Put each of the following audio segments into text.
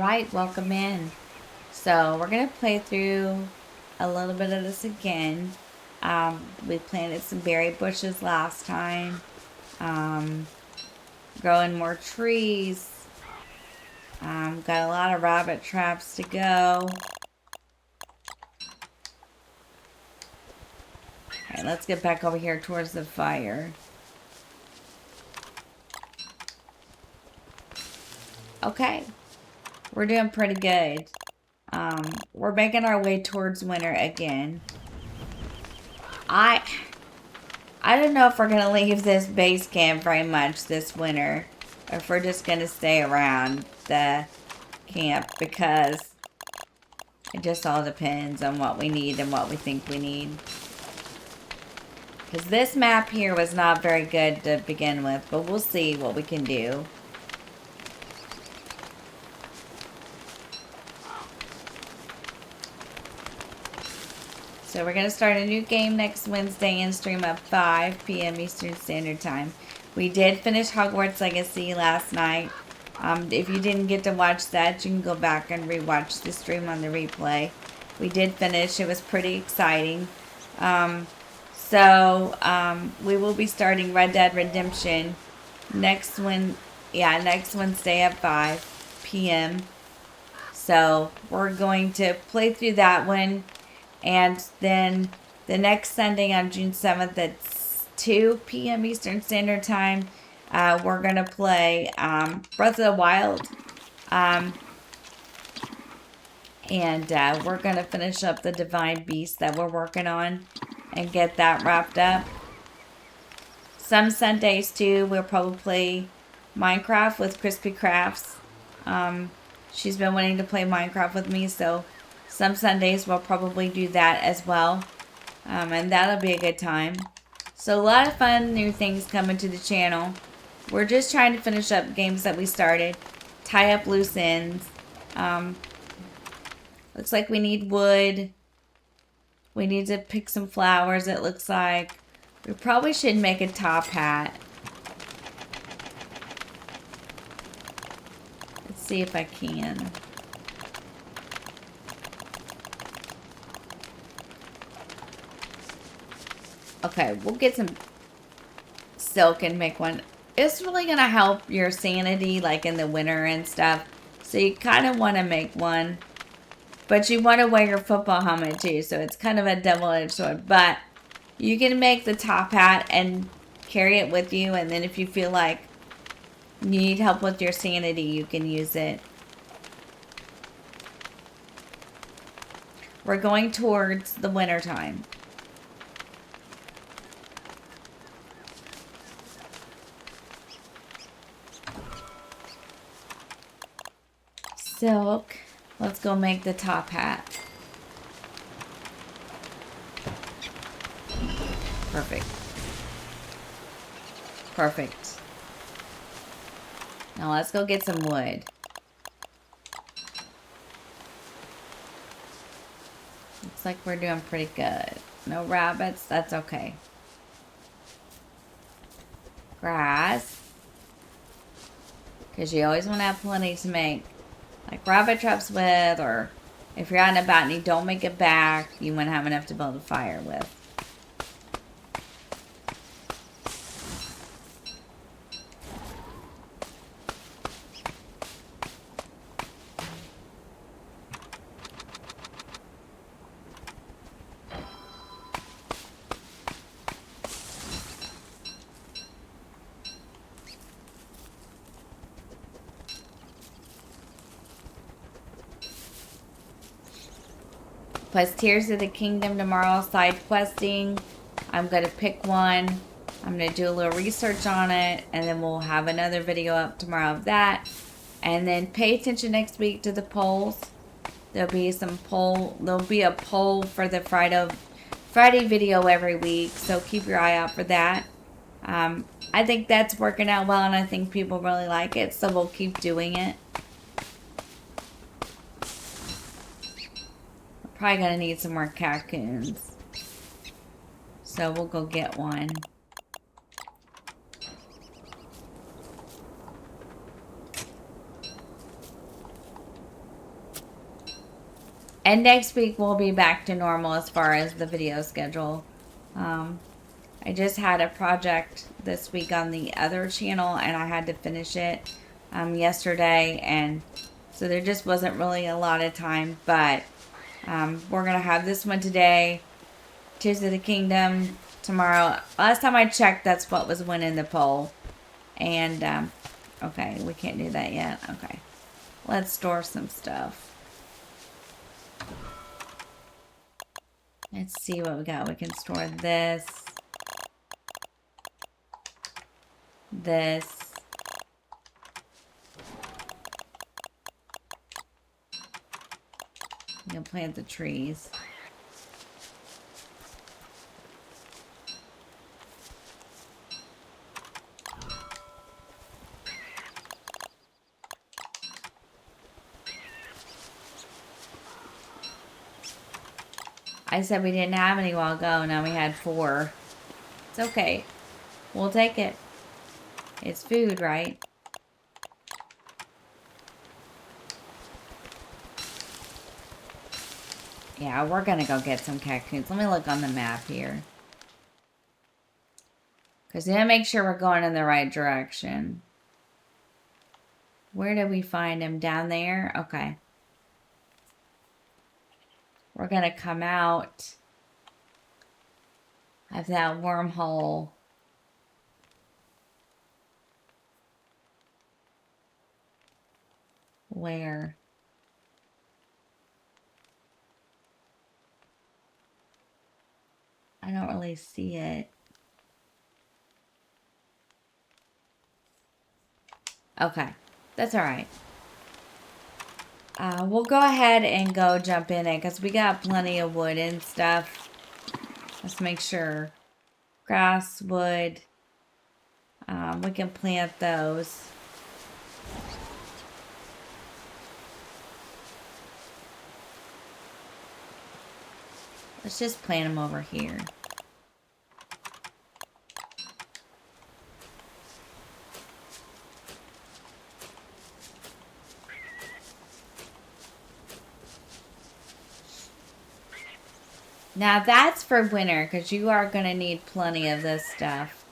right, welcome in. So we're gonna play through a little bit of this again. We planted some berry bushes last time. Um, Growing more trees. Got a lot of rabbit traps to go. Alright, let's get back over here towards the fire. Okay, we're doing pretty good. We're making our way towards winter again. I don't know if we're gonna leave this base camp very much this winter, or if we're just gonna stay around the camp, because it just all depends on what we need and what we think we need. Because this map here was not very good to begin with, but we'll see what we can do. So we're going to start a new game next Wednesday and stream at 5 p.m. Eastern Standard Time. We did finish Hogwarts Legacy last night. If you didn't get to watch that, you can go back and rewatch the stream on the replay. We did finish. It was pretty exciting. We will be starting Red Dead Redemption next Wednesday at 5 p.m. So we're going to play through that one. And then the next Sunday on June 7th at 2 p.m. Eastern Standard Time, we're going to play Breath of the Wild. We're going to finish up the Divine Beast that we're working on and get that wrapped up. Some Sundays, too, we'll probably play Minecraft with Crispy Crafts. She's been wanting to play Minecraft with me, so some Sundays we'll probably do that as well. And that'll be a good time. So a lot of fun new things coming to the channel. We're just trying to finish up games that we started. Tie up loose ends. Looks like we need wood. We need to pick some flowers, it looks like. We probably should make a top hat. Let's see if I can. Okay, we'll get some silk and make one. It's really going to help your sanity, like in the winter and stuff. So you kind of want to make one. But you want to wear your football helmet too. So it's kind of a double-edged sword. But you can make the top hat and carry it with you. And then if you feel like you need help with your sanity, you can use it. We're going towards the winter time. Silk. Let's go make the top hat. Perfect. Perfect. Now let's go get some wood. Looks like we're doing pretty good. No rabbits, that's okay. Grass. Because you always want to have plenty to make like rabbit traps with, or if you're out and about and you don't make it back, you want to have enough to build a fire with. Plus Tears of the Kingdom tomorrow, side questing. I'm going to pick one. I'm going to do a little research on it, and then we'll have another video up tomorrow of that. And then pay attention next week to the polls. There'll be a poll for the Friday video every week, so keep your eye out for that. I think that's working out well, and I think people really like it, so we'll keep doing it. Probably gonna need some more cocoons. So we'll go get one. And next week we'll be back to normal as far as the video schedule. I just had a project this week on the other channel and I had to finish it yesterday, and so there just wasn't really a lot of time, but we're gonna have this one today, Tears of the Kingdom tomorrow. Last time I checked, that's what was winning the poll. And okay, we can't do that yet. Okay, let's store some stuff. Let's see what we got. We can store this, this. We can plant the trees. I said we didn't have any a while ago. Now we had 4. It's okay. We'll take it. It's food, right? Yeah, we're gonna go get some cocoons. Let me look on the map here. Because we gotta make sure we're going in the right direction. Where did we find him? Down there? Okay. We're gonna come out of that wormhole. Where? I don't really see it. Okay. That's alright. We'll go ahead and go jump in it because we got plenty of wood and stuff. Let's make sure. Grass, wood. We can plant those. Let's just plant them over here. Now that's for winter because you are going to need plenty of this stuff.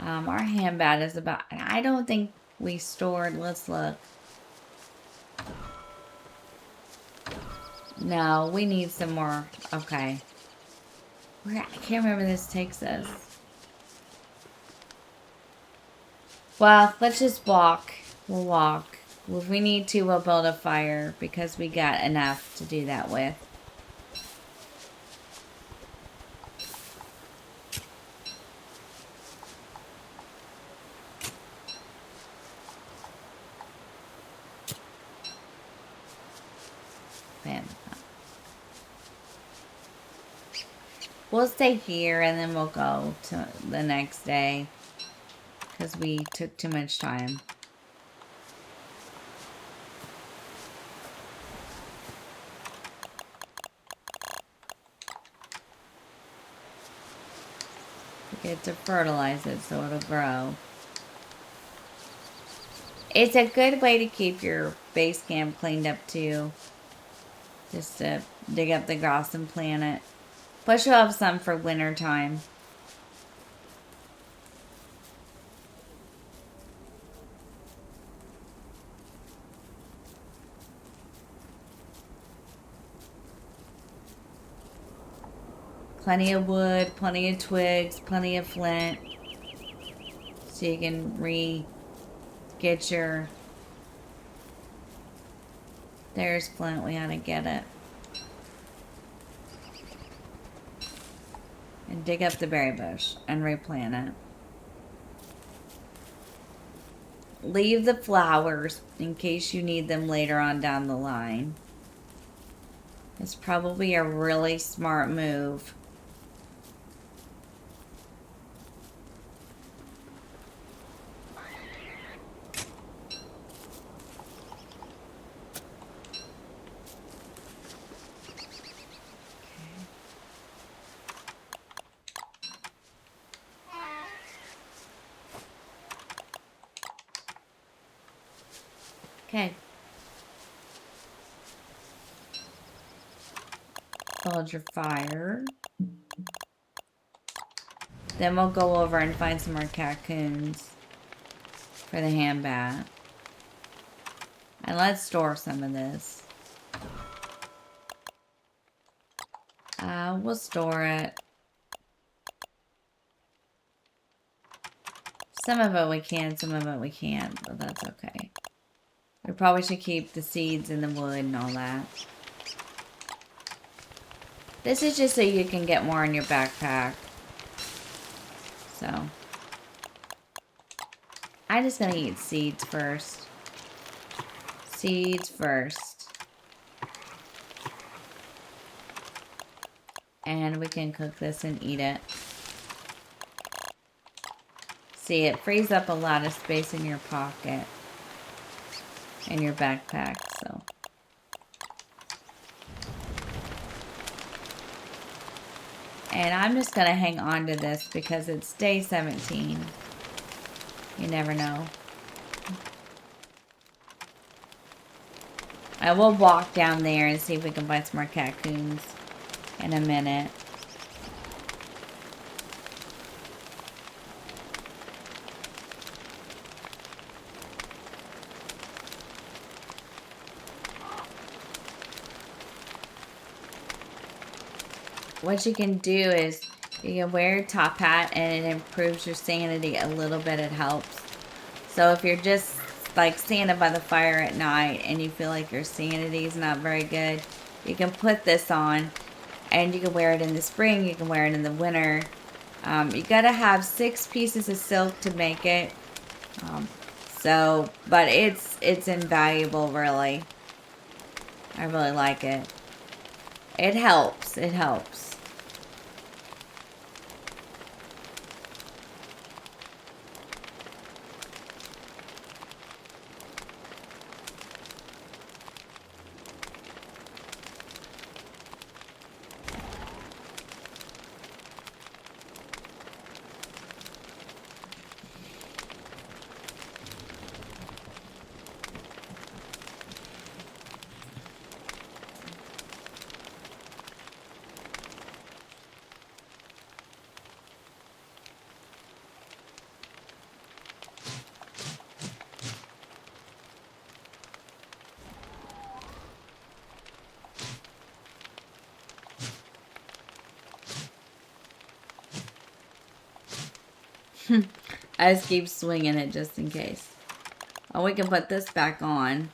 Our handbat is about... I don't think we stored... Let's look. No, we need some more. Okay. I can't remember this takes us. Well, let's just walk. We'll walk. If we need to, we'll build a fire because we got enough to do that with. We'll stay here and then we'll go to the next day because we took too much time. We get to fertilize it so it'll grow. It's a good way to keep your base camp cleaned up too. Just to dig up the grass and plant it. Plus you'll have some for winter time. Plenty of wood, plenty of twigs, plenty of flint. So you can get your... There's flint, we ought to get it. And dig up the berry bush and replant it. Leave the flowers in case you need them later on down the line. It's probably a really smart move. Okay. Build your fire. Then we'll go over and find some more cocoons for the hand bat. And let's store some of this. We'll store it. Some of it we can, some of it we can't, but that's okay. We probably should keep the seeds and the wood and all that. This is just so you can get more in your backpack. So. I'm just gonna eat seeds first. Seeds first. And we can cook this and eat it. See, it frees up a lot of space in your pocket. In your backpack, so. And I'm just gonna hang on to this because it's day 17. You never know. I will walk down there and see if we can find some more cocoons in a minute. What you can do is you can wear a top hat and it improves your sanity a little bit. It helps. So if you're just like standing by the fire at night and you feel like your sanity is not very good, you can put this on and you can wear it in the spring. You can wear it in the winter. You gotta have 6 pieces of silk to make it. But it's invaluable, really. I really like it. It helps. It helps. I just keep swinging it just in case. Oh, we can put this back on.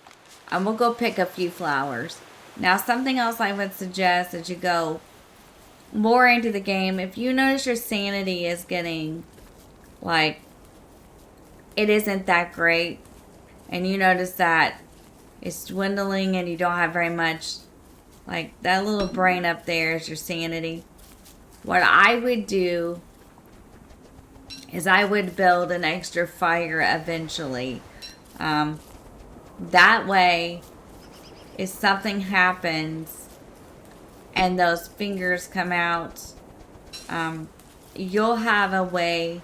And we'll go pick a few flowers. Now, something else I would suggest as you go more into the game, if you notice your sanity is getting, like, it isn't that great, and you notice that it's dwindling and you don't have very much, like, that little brain up there is your sanity. What I would do is I would build an extra fire eventually. That way, if something happens and those fingers come out, you'll have a way.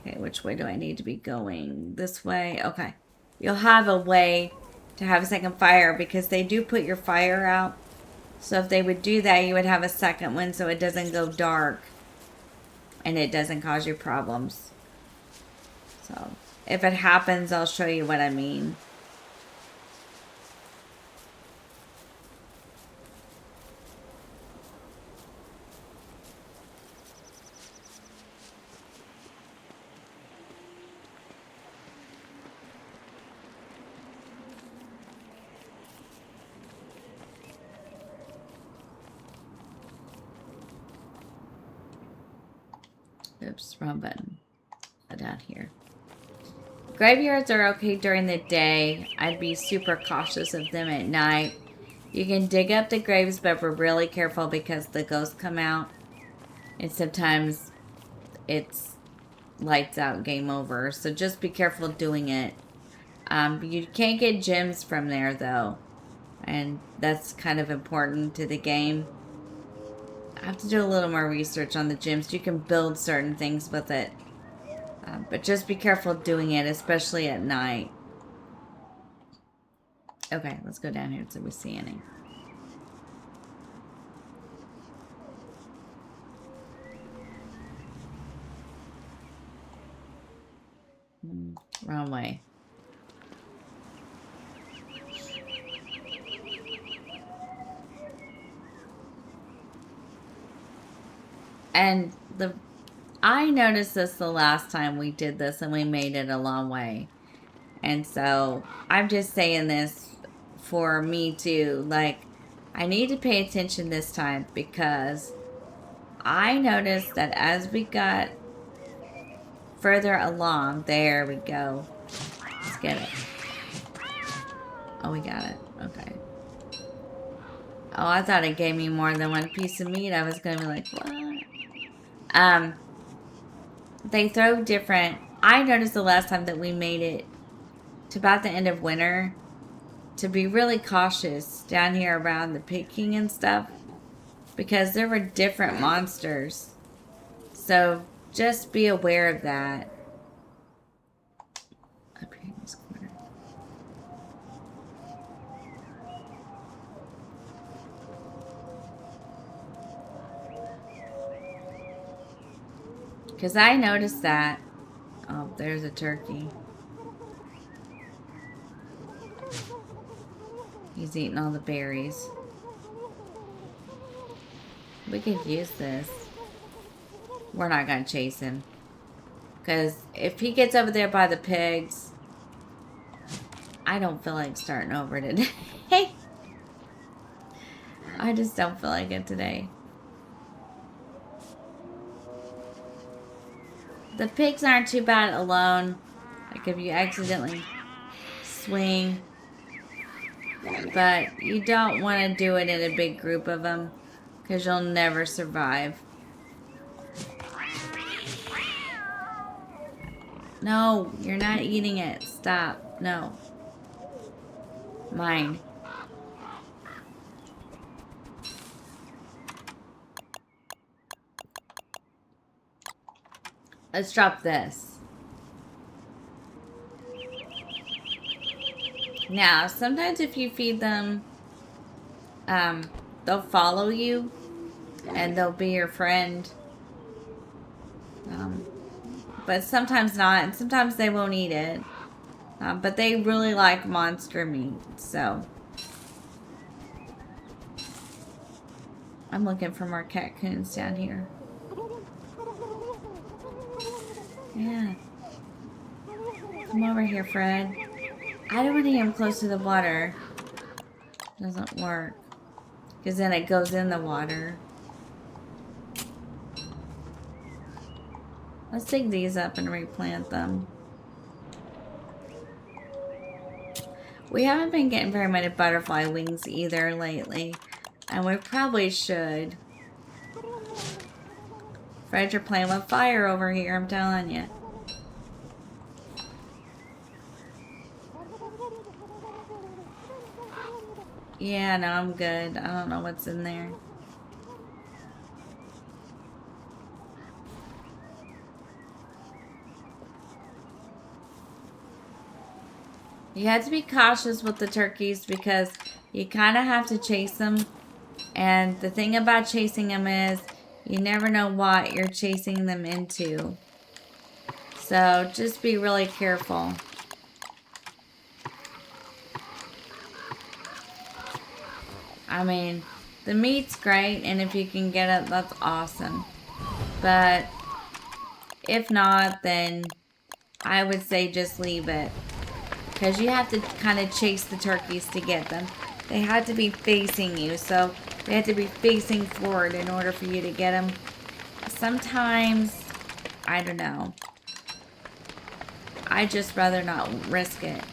Okay, which way do I need to be going? This way? Okay. You'll have a way to have a second fire because they do put your fire out. So if they would do that, you would have a second one so it doesn't go dark. And it doesn't cause you problems. So, if it happens, I'll show you what I mean. Oops, wrong button. Down here. Graveyards are okay during the day. I'd be super cautious of them at night. You can dig up the graves, but we're really careful because the ghosts come out. And sometimes it's lights out, game over. So just be careful doing it. You can't get gems from there, though. And that's kind of important to the game. I have to do a little more research on the gems. You can build certain things with it. But just be careful doing it, especially at night. Okay, let's go down here so we see any. Wrong way. And I noticed this the last time we did this and we made it a long way. And so I'm just saying this for me too. Like, I need to pay attention this time because I noticed that as we got further along, there we go. Let's get it. Oh, we got it. Okay. Oh, I thought it gave me more than one piece of meat. I was going to be like, what? They throw different. I noticed the last time that we made it to about the end of winter to be really cautious down here around the Pig King and stuff because there were different monsters. So just be aware of that. Up here in this corner. Because I noticed that. Oh, there's a turkey. He's eating all the berries. We could use this. We're not going to chase him. Because if he gets over there by the pigs, I don't feel like starting over today. I just don't feel like it today. The pigs aren't too bad alone. Like if you accidentally swing. But you don't want to do it in a big group of them because you'll never survive. No, you're not eating it. Stop. No. Mine. Let's drop this. Now, sometimes if you feed them, they'll follow you and they'll be your friend. But sometimes not, and sometimes they won't eat it. But they really like monster meat, so. I'm looking for more caccoons down here. Yeah. Come over here, Fred. I don't want to get him close to the water. Doesn't work. Because then it goes in the water. Let's dig these up and replant them. We haven't been getting very many butterfly wings either lately. And we probably should. Fred, you're playing with fire over here, I'm telling you. Yeah, no, I'm good. I don't know what's in there. You have to be cautious with the turkeys because you kind of have to chase them. And the thing about chasing them is you never know what you're chasing them into. So just be really careful. I mean, the meat's great, and if you can get it, that's awesome. But if not, then I would say just leave it. Because you have to kind of chase the turkeys to get them. They have to be facing you, so they have to be facing forward in order for you to get them. Sometimes, I don't know. I'd just rather not risk it.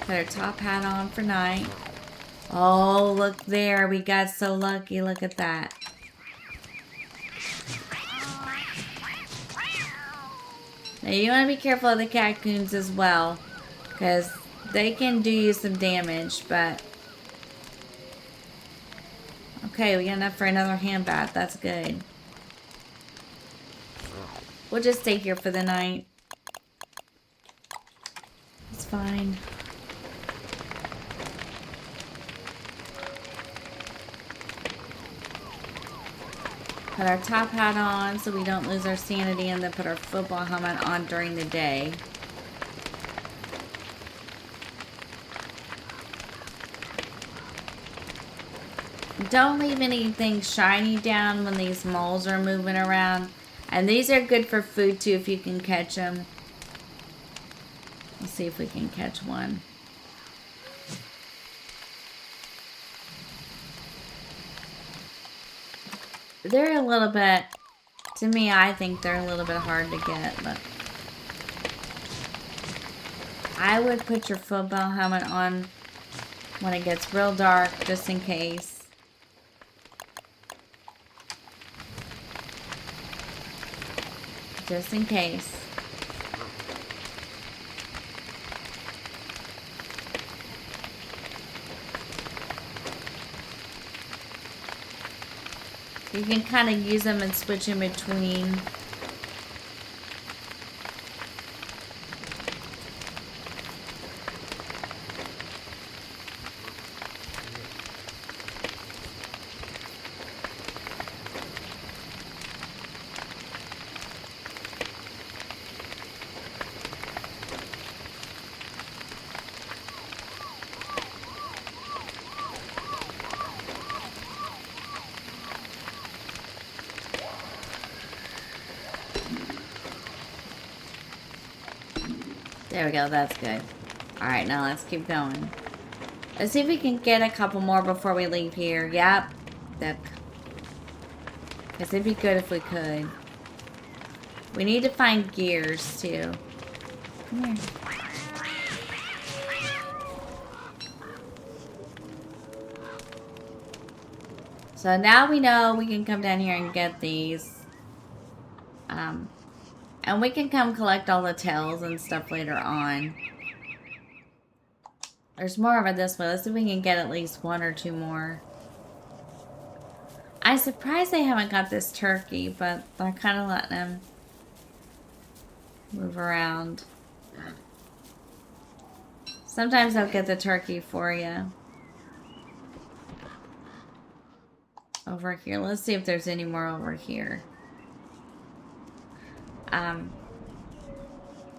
Put our top hat on for night. Oh, look there. We got so lucky. Look at that. Now, you want to be careful of the caccoons as well. Because they can do you some damage, but... Okay, we got enough for another hand bath. That's good. We'll just stay here for the night. It's fine. Put our top hat on so we don't lose our sanity, and then put our football helmet on during the day. Don't leave anything shiny down when these moles are moving around. And these are good for food too if you can catch them. Let's see if we can catch one. They're a little bit, to me, I think they're a little bit hard to get, but I would put your football helmet on when it gets real dark, just in case. Just in case. You can kind of use them and switch in between. There we go, that's good. Alright, now let's keep going. Let's see if we can get a couple more before we leave here. Yep. Because it'd be good if we could. We need to find gears, too. Come here. So now we know we can come down here and get these. And we can come collect all the tails and stuff later on. There's more of it this way. Let's see if we can get at least one or two more. I'm surprised they haven't got this turkey, but they're kind of letting him move around. Sometimes they'll get the turkey for you. Over here. Let's see if there's any more over here.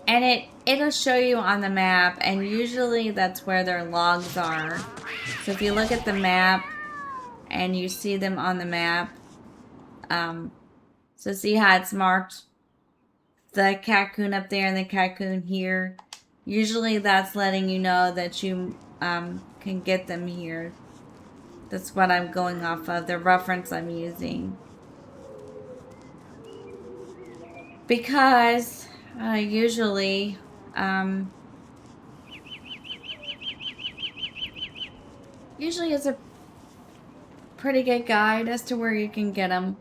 And it'll show you on the map, and usually that's where their logs are. So if you look at the map and you see them on the map, so see how it's marked the Cocoon up there and the Cocoon here. Usually that's letting you know that you can get them here. That's what I'm going off of, the reference I'm using. Because usually it's a pretty good guide as to where you can get them.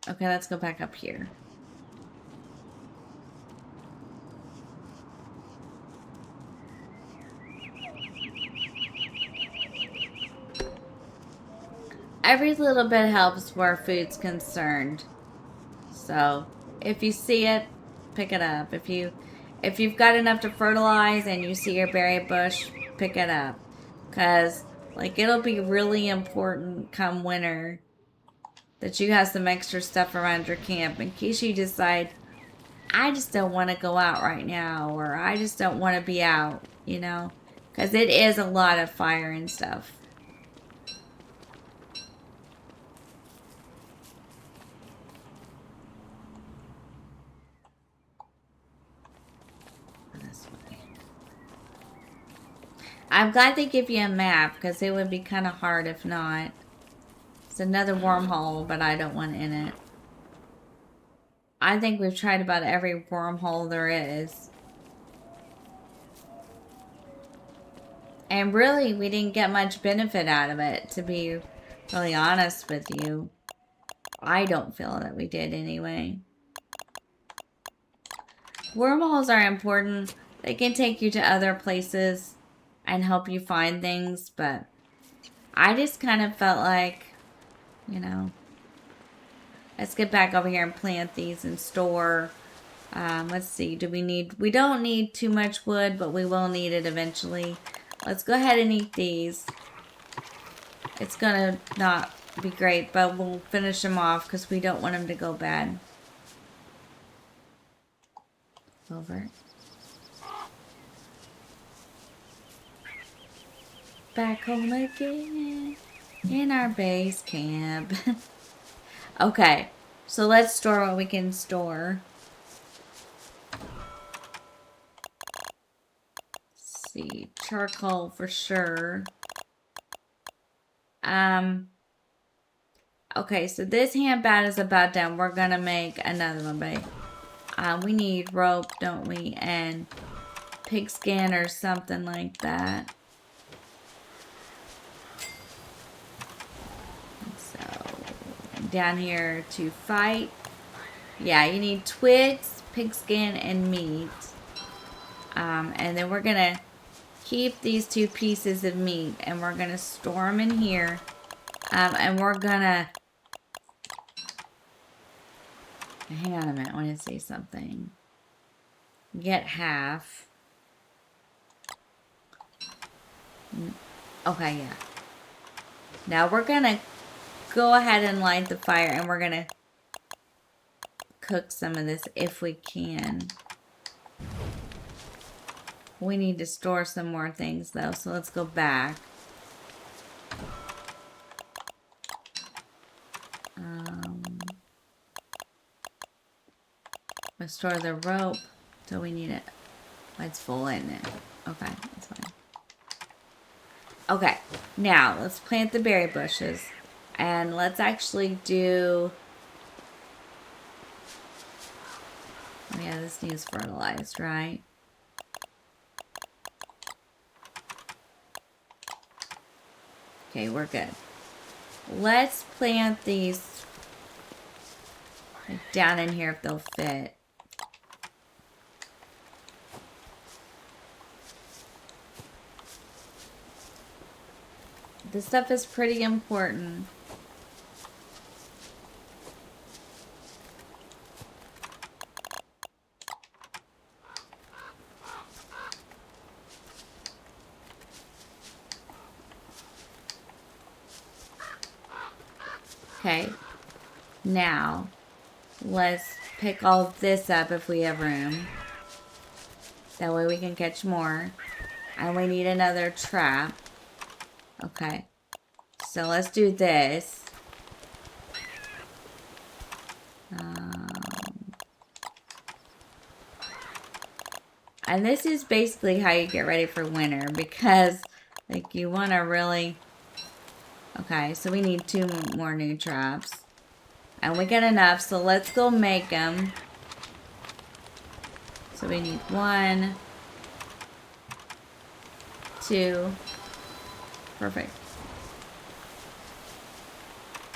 Okay, let's go back up here. Every little bit helps where food's concerned. So, if you see it, pick it up. If you've got enough to fertilize and you see your berry bush, pick it up. Because, like, it'll be really important come winter that you have some extra stuff around your camp in case you decide, I just don't want to go out right now, or I just don't want to be out, you know? Because it is a lot of fire and stuff. I'm glad they give you a map, because it would be kind of hard if not. It's another wormhole, but I don't want in it. I think we've tried about every wormhole there is. And really, we didn't get much benefit out of it, to be really honest with you. I don't feel that we did anyway. Wormholes are important. They can take you to other places and help you find things, but I just kind of felt like, you know, let's get back over here and plant these and store. Let's see, we don't need too much wood, but we will need it eventually. Let's go ahead and eat these. it's gonna not be great, but we'll finish him off because we don't want him to go bad. Over. Back home again in our base camp. Okay, so let's store what we can store. Let's see, charcoal for sure. Okay, so this hand bat is about done. We're gonna make another one, but we need rope, don't we? And pigskin or something like that. So down here to fight. Yeah, you need twigs, pigskin, and meat. And then we're gonna keep these 2 pieces of meat and we're gonna store them in here. And we're gonna, hang on a minute, I want to say something. Get half. Okay, yeah. Now we're gonna go ahead and light the fire and we're gonna cook some of this if we can. We need to store some more things though, so let's go back. Let's store the rope. So we need it. It's full, isn't it? Okay, that's fine. Okay, now let's plant the berry bushes. And let's actually do... Oh yeah, this needs fertilized, right? Okay, we're good. Let's plant these down in here if they'll fit. This stuff is pretty important. Okay, now let's pick all this up if we have room. That way we can catch more. And we need another trap. Okay, so let's do this. And this is basically how you get ready for winter because, like, you want to really... Okay, so we need 2 more new traps. And we get enough, so let's go make them. So we need 1, 2. Perfect.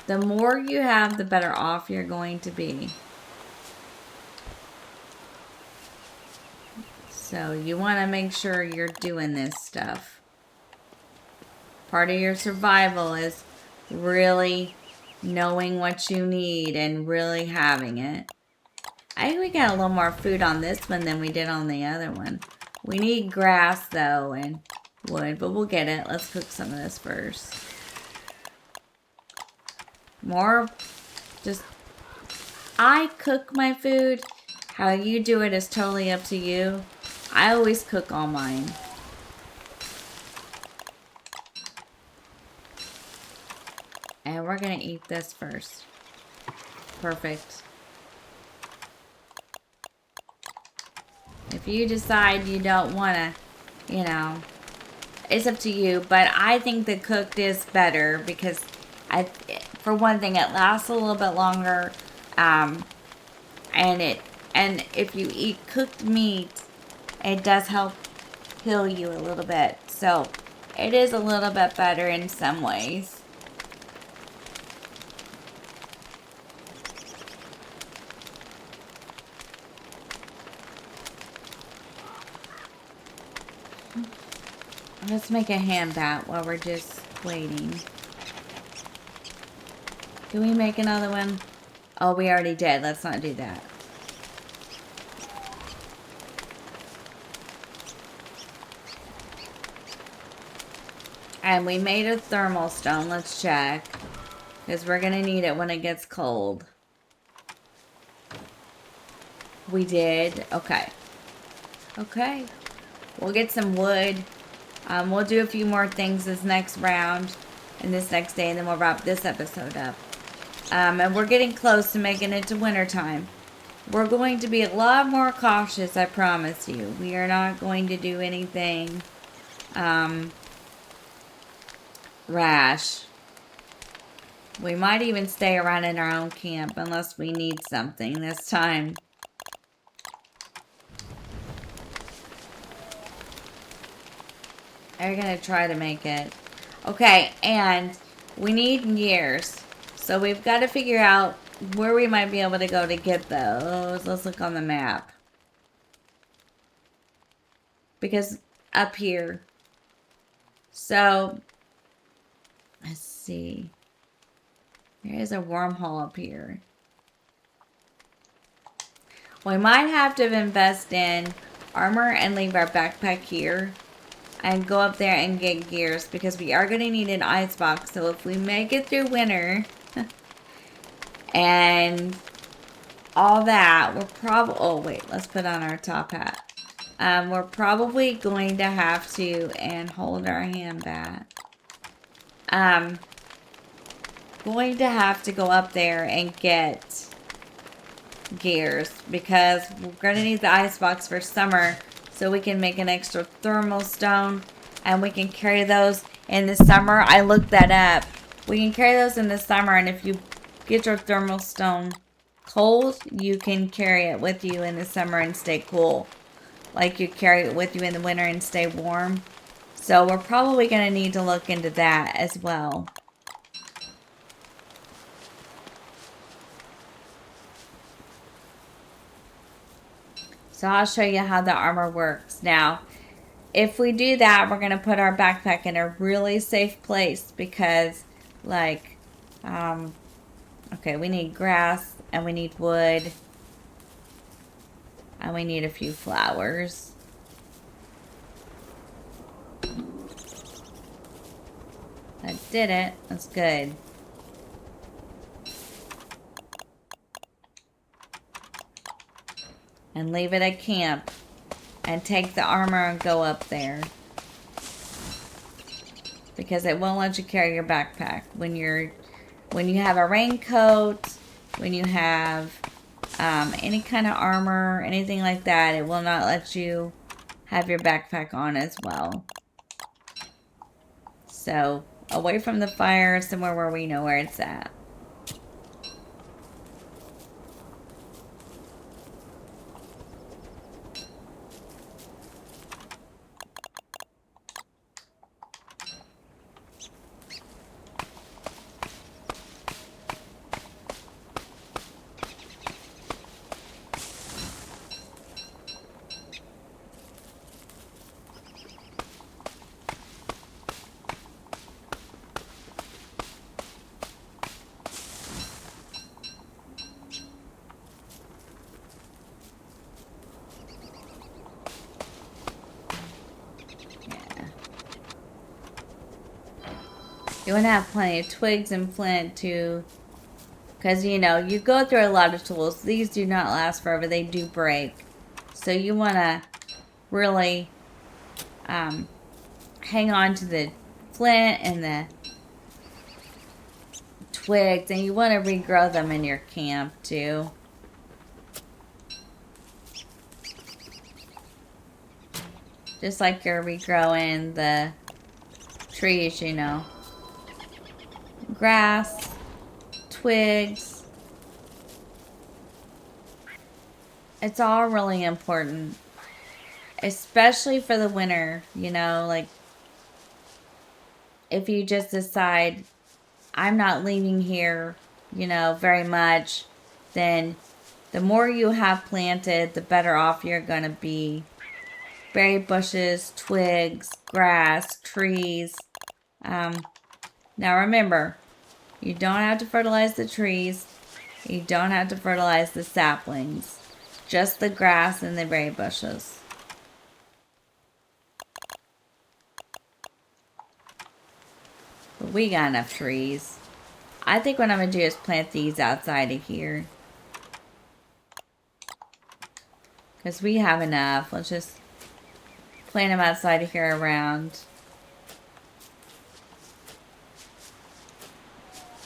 The more you have, the better off you're going to be. So you want to make sure you're doing this stuff. Part of your survival is really knowing what you need and really having it. I think we got a little more food on this one than we did on the other one. We need grass though and wood, but we'll get it. Let's cook some of this first. More, just, I cook my food. How you do it is totally up to you. I always cook all mine. And we're gonna eat this first. Perfect. If you decide you don't wanna, you know, it's up to you. But I think the cooked is better because for one thing, it lasts a little bit longer. And if you eat cooked meat, it does help heal you a little bit. So it is a little bit better in some ways. Let's make a hand bat while we're just waiting. Can we make another one? Oh, we already did. Let's not do that. And we made a thermal stone. Let's check. Because we're going to need it when it gets cold. We did. Okay. Okay. We'll get some wood. We'll do a few more things this next round. And this next day. And then we'll wrap this episode up. And we're getting close to making it to wintertime. We're going to be a lot more cautious, I promise you. We are not going to do anything rash. We might even stay around in our own camp unless we need something this time. We're going to try to make it. Okay, and we need gears. So we've got to figure out where we might be able to go to get those. Let's look on the map. Because up here. So, let's see. There is a wormhole up here. We might have to invest in armor and leave our backpack here. And go up there and get gears. Because we are going to need an icebox. So if we make it through winter. And all that. We're probably... Oh, wait. Let's put on our top hat. We're probably going to have to... And hold our hand back. Going to have to go up there and get gears. Because we're going to need the icebox for summer. So we can make an extra thermal stone. And we can carry those in the summer. I looked that up. We can carry those in the summer. And if you get your thermal stone cold, you can carry it with you in the summer and stay cool. Like you carry it with you in the winter and stay warm. So we're probably going to need to look into that as well. So I'll show you how the armor works. Now, if we do that, we're going to put our backpack in a really safe place because, like, okay, we need grass and we need wood and we need a few flowers. That did it. That's good. And leave it at camp. And take the armor and go up there. Because it won't let you carry your backpack. When you have a raincoat, when you have any kind of armor, anything like that, it will not let you have your backpack on as well. So, away from the fire, somewhere where we know where it's at. You want to have plenty of twigs and flint too. Because, you know, you go through a lot of tools. These do not last forever. They do break. So you want to really hang on to the flint and the twigs. And you want to regrow them in your camp too. Just like you're regrowing the trees, you know. Grass, twigs. It's all really important. Especially for the winter, you know, like if you just decide I'm not leaving here, you know, very much, then the more you have planted, the better off you're going to be. Berry bushes, twigs, grass, trees. Now remember, you don't have to fertilize the trees. You don't have to fertilize the saplings. Just the grass and the berry bushes. We got enough trees. I think what I'm going to do is plant these outside of here. Because we have enough. Let's just plant them outside of here around.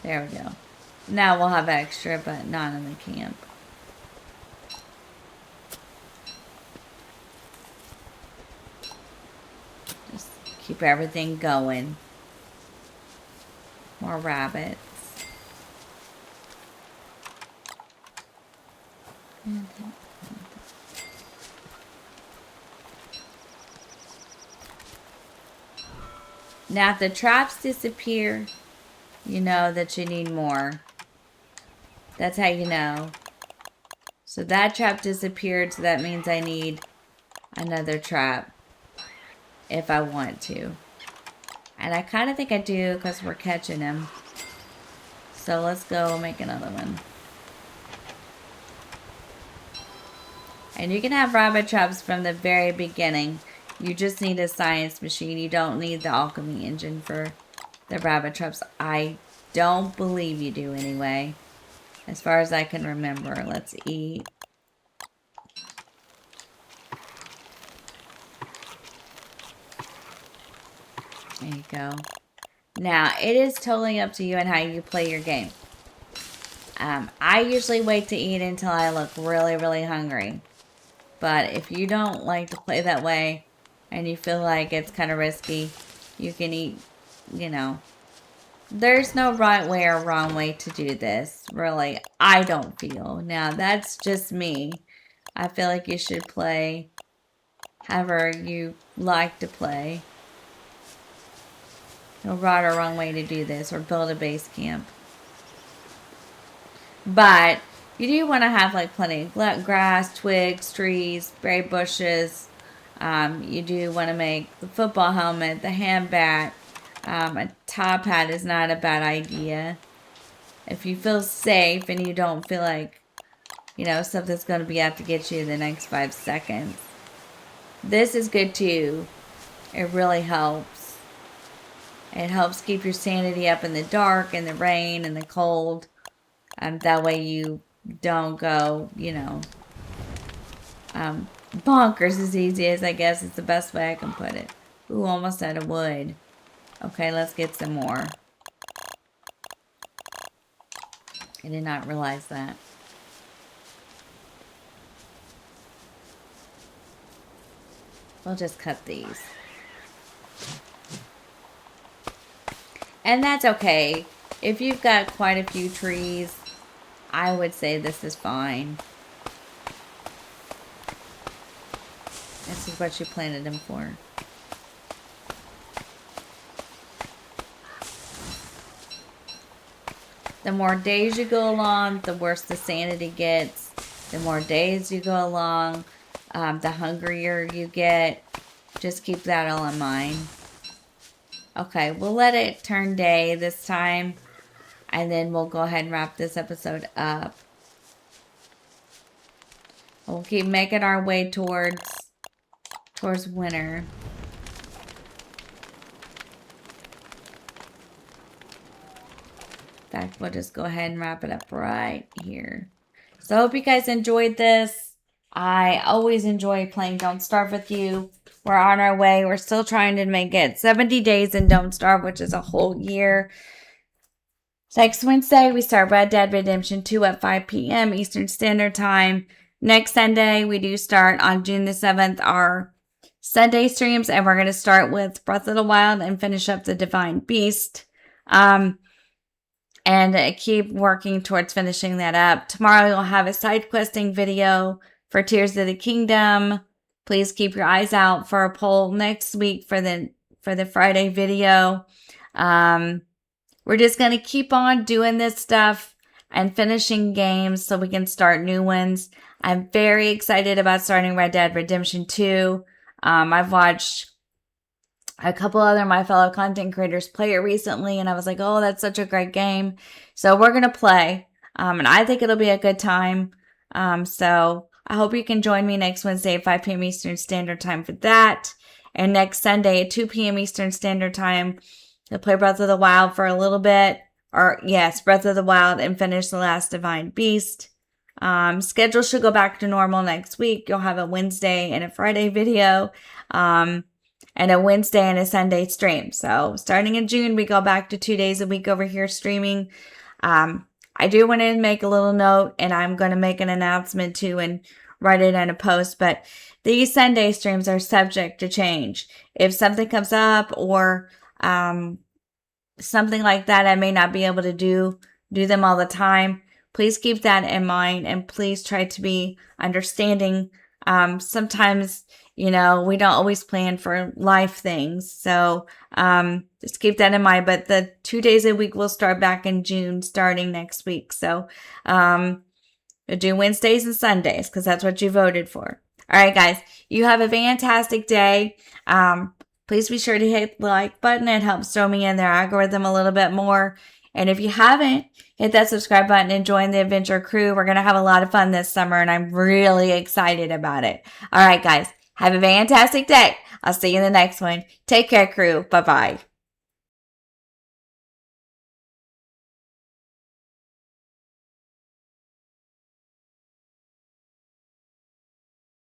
There we go. Now we'll have extra, but not in the camp. Just keep everything going. More rabbits. Now, if the traps disappear, you know that you need more. That's how you know. So that trap disappeared, so that means I need another trap if I want to. And I kind of think I do because we're catching him. So let's go make another one. And you can have rabbit traps from the very beginning. You just need a science machine. You don't need the alchemy engine for the rabbit traps. I don't believe you do anyway. As far as I can remember. Let's eat. There you go. Now, it is totally up to you and how you play your game. I usually wait to eat until I look really, really hungry. But if you don't like to play that way and you feel like it's kind of risky, you can eat, you know. There's no right way or wrong way to do this, really. I don't feel. Now, that's just me. I feel like you should play however you like to play. No right or wrong way to do this or build a base camp. But you do want to have like plenty of grass, twigs, trees, berry bushes. You do want to make the football helmet, the hand bat. A top hat is not a bad idea. If you feel safe and you don't feel like, you know, something's going to be out to get you in the next 5 seconds. This is good too. It really helps. It helps keep your sanity up in the dark, in the rain, in the cold. That way you don't go, you know, bonkers as easy as I guess is the best way I can put it. Ooh, almost out of wood. Okay, let's get some more. I did not realize that. We'll just cut these. And that's okay. If you've got quite a few trees, I would say this is fine. This is what you planted them for. The more days you go along, the worse the sanity gets. The more days you go along, the hungrier you get. Just keep that all in mind. Okay, we'll let it turn day this time. And then we'll go ahead and wrap this episode up. We'll keep making our way towards winter. In fact, we'll just go ahead and wrap it up right here. So I hope you guys enjoyed this. I always enjoy playing Don't Starve with you. We're on our way. We're still trying to make it 70 days in Don't Starve, which is a whole year. Next Wednesday, we start Red Dead Redemption 2 at 5 p.m. Eastern Standard Time. Next Sunday, we do start on June the 7th, our Sunday streams, and we're going to start with Breath of the Wild and finish up the Divine Beast. And keep working towards finishing that up. Tomorrow, we'll have a side questing video for Tears of the Kingdom. Please keep your eyes out for a poll next week for the Friday video. We're just going to keep on doing this stuff and finishing games so we can start new ones. I'm very excited about starting Red Dead Redemption 2. I've watched a couple other my fellow content creators play it recently, and I was like, oh, that's such a great game. So we're going to play, and I think it'll be a good time. So I hope you can join me next Wednesday at 5 p.m. Eastern Standard Time for that. And next Sunday at 2 p.m. Eastern Standard Time, to play Breath of the Wild for a little bit. Or, yes, Breath of the Wild and finish The Last Divine Beast. Schedule should go back to normal next week. You'll have a Wednesday and a Friday video. And a Wednesday and a Sunday stream. So starting in June, we go back to 2 days a week over here streaming. I do want to make a little note, and I'm going to make an announcement too and write it in a post, but these Sunday streams are subject to change. If something comes up or something like that, I may not be able to do them all the time. Please keep that in mind, and please try to be understanding. Sometimes, we don't always plan for life things. So just keep that in mind. But the 2 days a week will start back in June, starting next week. So we'll do Wednesdays and Sundays because that's what you voted for. All right, guys, you have a fantastic day. Please be sure to hit the like button. It helps throw me in their algorithm a little bit more. And if you haven't, hit that subscribe button and join the adventure crew. We're going to have a lot of fun this summer, and I'm really excited about it. All right, guys, have a fantastic day. I'll see you in the next one. Take care, crew. Bye-bye.